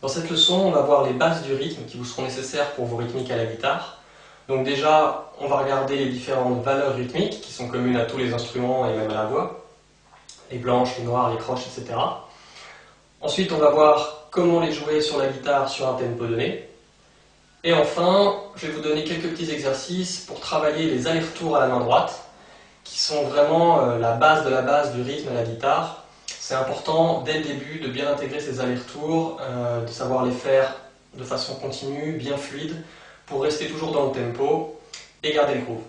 Dans cette leçon, on va voir les bases du rythme qui vous seront nécessaires pour vos rythmiques à la guitare. Donc déjà, on va regarder les différentes valeurs rythmiques qui sont communes à tous les instruments et même à la voix. Les blanches, les noires, les croches, etc. Ensuite, on va voir comment les jouer sur la guitare sur un tempo donné. Et enfin, je vais vous donner quelques petits exercices pour travailler les allers-retours à la main droite, qui sont vraiment la base de la base du rythme à la guitare. C'est important dès le début de bien intégrer ces allers-retours, de savoir les faire de façon continue, bien fluide, pour rester toujours dans le tempo et garder le groove.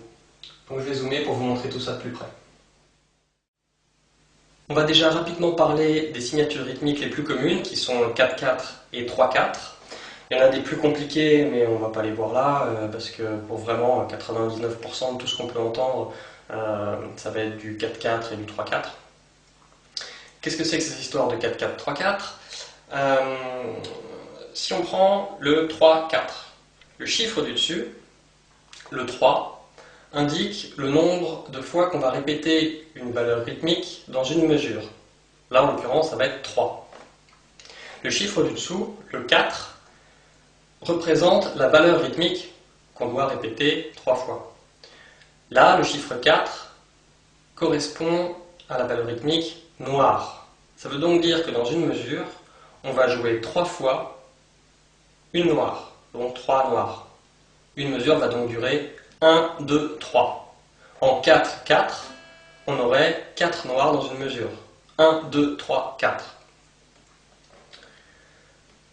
Donc je vais zoomer pour vous montrer tout ça de plus près. On va déjà rapidement parler des signatures rythmiques les plus communes, qui sont 4-4 et 3-4. Il y en a des plus compliqués, mais on ne va pas les voir là, parce que pour vraiment 99% de tout ce qu'on peut entendre, ça va être du 4-4 et du 3-4. Qu'est-ce que c'est que ces histoires de 4-4, 3-4 ? Si on prend le 3-4, le chiffre du dessus, le 3, indique le nombre de fois qu'on va répéter une valeur rythmique dans une mesure. Là, en l'occurrence, ça va être 3. Le chiffre du dessous, le 4, représente la valeur rythmique qu'on doit répéter 3 fois. Là, le chiffre 4 correspond à la valeur rythmique noire. Ça veut donc dire que dans une mesure, on va jouer 3 fois une noire, donc 3 noirs. Une mesure va donc durer 1, 2, 3. En 4, 4, on aurait 4 noirs dans une mesure. 1, 2, 3, 4.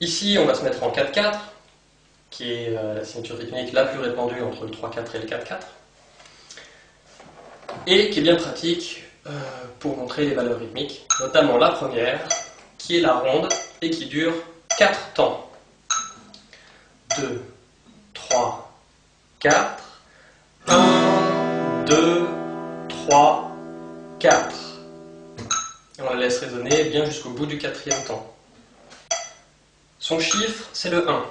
Ici, on va se mettre en 4, 4, qui est la signature rythmique la plus répandue entre le 3, 4 et le 4, 4. Et qui est bien pratique pour montrer les valeurs rythmiques, notamment la première, qui est la ronde et qui dure 4 temps. 2, 3, 4. 1, 2, 3, 4. Et on la laisse résonner bien jusqu'au bout du 4e temps. Son chiffre, c'est le 1.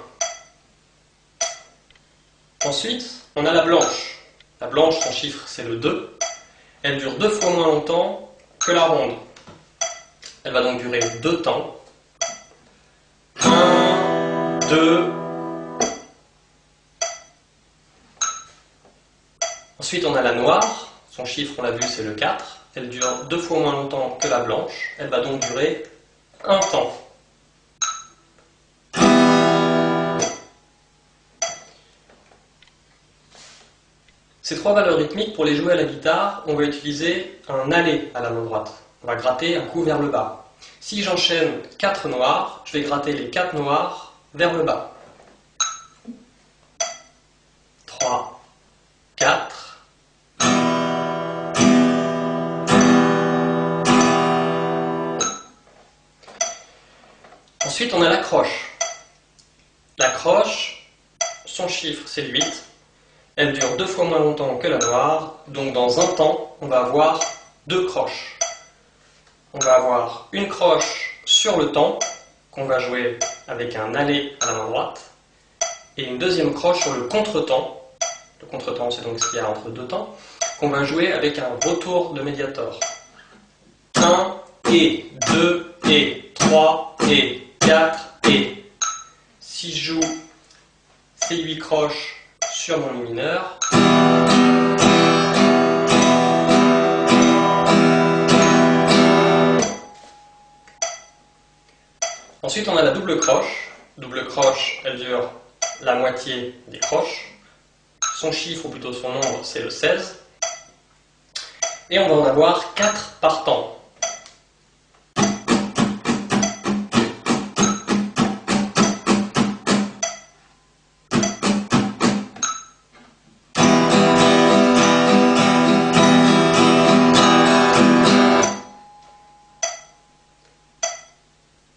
Ensuite, on a la blanche. La blanche, son chiffre, c'est le 2. Elle dure 2 fois moins longtemps que la ronde. Elle va donc durer 2 temps. 1, 2. Ensuite, on a la noire. Son chiffre, on l'a vu, c'est le 4. Elle dure 2 fois moins longtemps que la blanche. Elle va donc durer 1 temps. Ces 3 valeurs rythmiques, pour les jouer à la guitare, on va utiliser un aller à la main droite. On va gratter un coup vers le bas. Si j'enchaîne 4 noirs, je vais gratter les 4 noirs vers le bas. 3, 4. Ensuite, on a la croche. La croche, son chiffre, c'est le 8. Elle dure 2 fois moins longtemps que la noire, donc dans un temps, on va avoir 2 croches. On va avoir une croche sur le temps, qu'on va jouer avec un aller à la main droite, et une deuxième croche sur le contretemps. Le contretemps, c'est donc ce qu'il y a entre 2 temps, qu'on va jouer avec un retour de médiator. 1 et 2 et 3 et 4 et. Si je joue ces 8 croches sur mon mi mineur, ensuite on a la double croche. Double croche, elle dure la moitié des croches. Son chiffre, ou plutôt son nombre, c'est le 16. Et on va en avoir 4 par temps.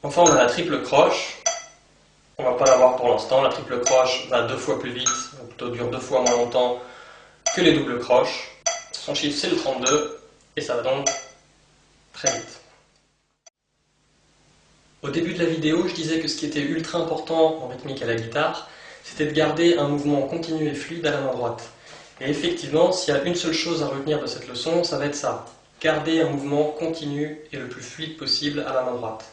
Enfin, on a la triple croche. On ne va pas la voir pour l'instant. La triple croche va 2 fois plus vite, ou plutôt dure 2 fois moins longtemps que les doubles croches. Son chiffre, c'est le 32, et ça va donc très vite. Au début de la vidéo, je disais que ce qui était ultra important en rythmique à la guitare, c'était de garder un mouvement continu et fluide à la main droite. Et effectivement, s'il y a une seule chose à retenir de cette leçon, ça va être ça. Garder un mouvement continu et le plus fluide possible à la main droite.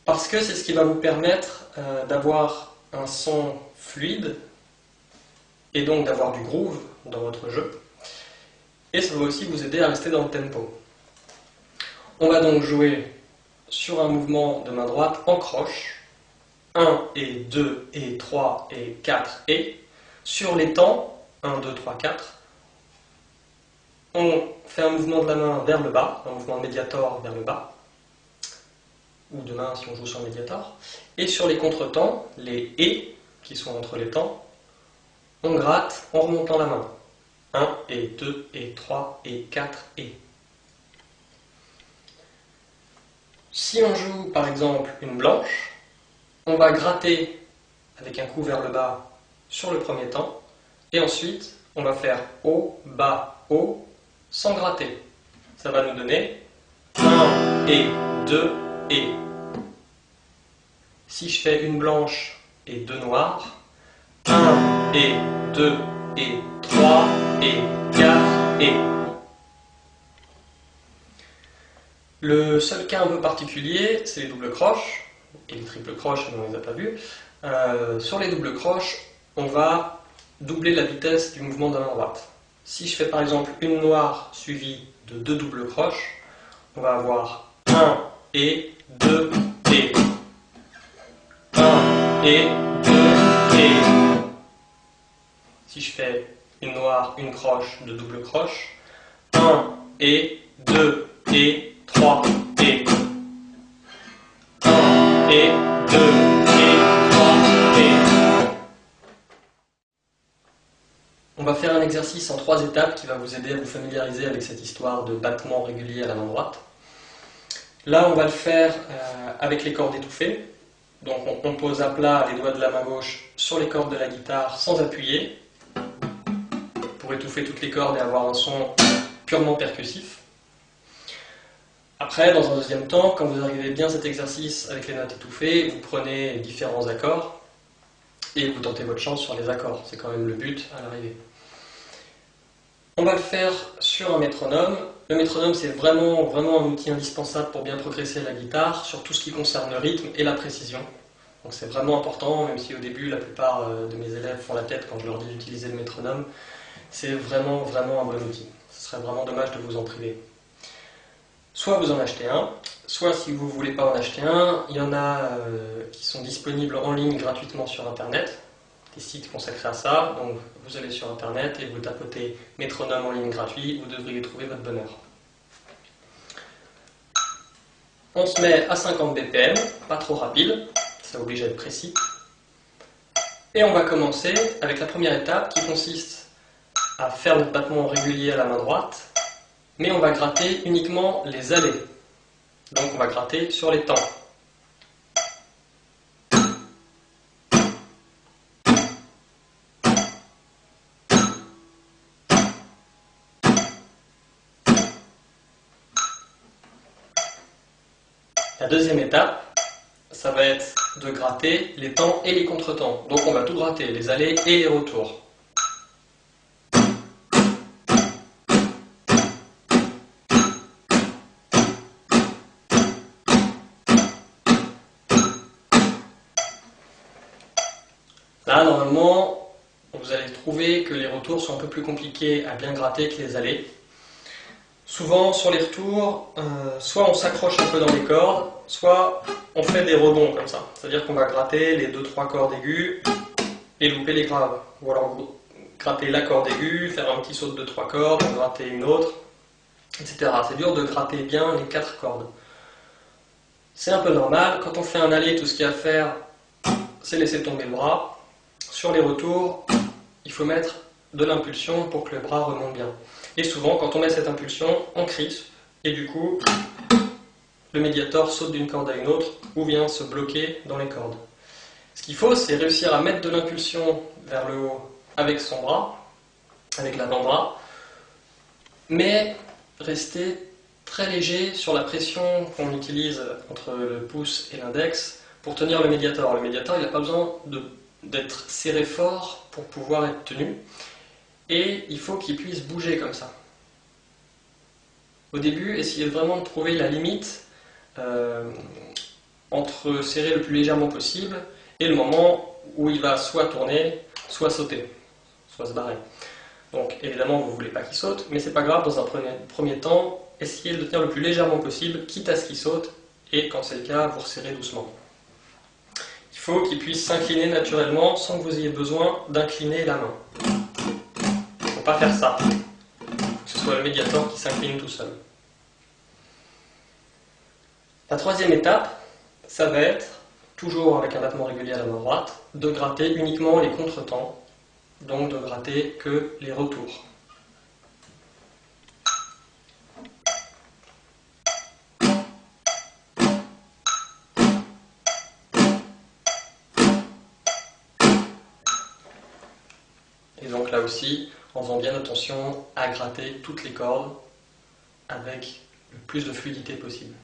Parce que c'est ce qui va vous permettre d'avoir un son fluide et donc d'avoir du groove dans votre jeu. Et ça va aussi vous aider à rester dans le tempo. On va donc jouer sur un mouvement de main droite en croche, 1 et 2 et 3 et 4 et, sur les temps, 1, 2, 3, 4, on fait un mouvement de la main vers le bas, un mouvement de médiator vers le bas, ou de main si on joue sur le médiator, et sur les contretemps, les et, qui sont entre les temps, on gratte en remontant la main, 1 et 2 et 3 et 4 et. Si on joue par exemple une blanche, on va gratter avec un coup vers le bas sur le premier temps, et ensuite on va faire haut, bas, haut, sans gratter. Ça va nous donner 1 et 2 et. Si je fais une blanche et 2 noirs, 1 et 2 et 3 et 4 et. Le seul cas un peu particulier, c'est les doubles croches, et les triples croches, mais on ne les a pas vus. Sur les doubles croches, on va doubler la vitesse du mouvement de la main droite. Si je fais par exemple une noire suivie de 2 doubles croches, on va avoir 1 et 2 et. 1 et 2 et. Si je fais une noire, une croche, 2 doubles croches, 1 et 2 et 3 et. 1 et 2 et 3 et. On va faire un exercice en 3 étapes qui va vous aider à vous familiariser avec cette histoire de battement régulier à la main droite. Là, on va le faire avec les cordes étouffées. Donc on pose à plat les doigts de la main gauche sur les cordes de la guitare sans appuyer, pour étouffer toutes les cordes et avoir un son purement percussif. Après, dans un deuxième temps, quand vous arrivez bien à cet exercice avec les notes étouffées, vous prenez différents accords et vous tentez votre chance sur les accords. C'est quand même le but à l'arrivée. On va le faire sur un métronome. Le métronome, c'est vraiment un outil indispensable pour bien progresser la guitare, sur tout ce qui concerne le rythme et la précision. Donc c'est vraiment important, même si au début, la plupart de mes élèves font la tête quand je leur dis d'utiliser le métronome. C'est vraiment un bon outil. Ce serait vraiment dommage de vous en priver. Soit vous en achetez un, soit si vous ne voulez pas en acheter un, il y en a qui sont disponibles en ligne gratuitement sur Internet. Des sites consacrés à ça, donc vous allez sur internet et vous tapotez métronome en ligne gratuit, vous devriez trouver votre bonheur. On se met à 50 BPM, pas trop rapide, ça oblige à être précis. Et on va commencer avec la première étape qui consiste à faire notre battement régulier à la main droite, mais on va gratter uniquement les allées. Donc on va gratter sur les temps. La deuxième étape, ça va être de gratter les temps et les contretemps. Donc on va tout gratter, les allées et les retours. Là, normalement, vous allez trouver que les retours sont un peu plus compliqués à bien gratter que les allées. Souvent, sur les retours, soit on s'accroche un peu dans les cordes, soit on fait des rebonds comme ça. C'est-à-dire qu'on va gratter les 2-3 cordes aiguës et louper les graves. Ou alors gratter la corde aiguë, faire un petit saut de 2-3 cordes, gratter une autre, etc. C'est dur de gratter bien les 4 cordes. C'est un peu normal. Quand on fait un aller, tout ce qu'il y a à faire, c'est laisser tomber le bras. Sur les retours, il faut mettre de l'impulsion pour que le bras remonte bien. Et souvent, quand on met cette impulsion, on crispe, et du coup, le médiator saute d'une corde à une autre, ou vient se bloquer dans les cordes. Ce qu'il faut, c'est réussir à mettre de l'impulsion vers le haut avec son bras, avec l'avant-bras, mais rester très léger sur la pression qu'on utilise entre le pouce et l'index pour tenir le médiator. Le médiator, il n'a pas besoin d'être serré fort pour pouvoir être tenu, et il faut qu'il puisse bouger comme ça. Au début, essayez vraiment de trouver la limite entre serrer le plus légèrement possible et le moment où il va soit tourner, soit sauter, soit se barrer. Donc évidemment vous ne voulez pas qu'il saute, mais c'est pas grave, dans un premier temps, essayez de le tenir le plus légèrement possible, quitte à ce qu'il saute, et quand c'est le cas, vous resserrez doucement. Il faut qu'il puisse s'incliner naturellement sans que vous ayez besoin d'incliner la main. Il ne faut pas faire ça. Il faut que ce soit le médiator qui s'incline tout seul. La troisième étape, ça va être, toujours avec un battement régulier à la main droite, de gratter uniquement les contretemps, donc de gratter que les retours. Et donc là aussi, en faisant bien attention à gratter toutes les cordes avec le plus de fluidité possible.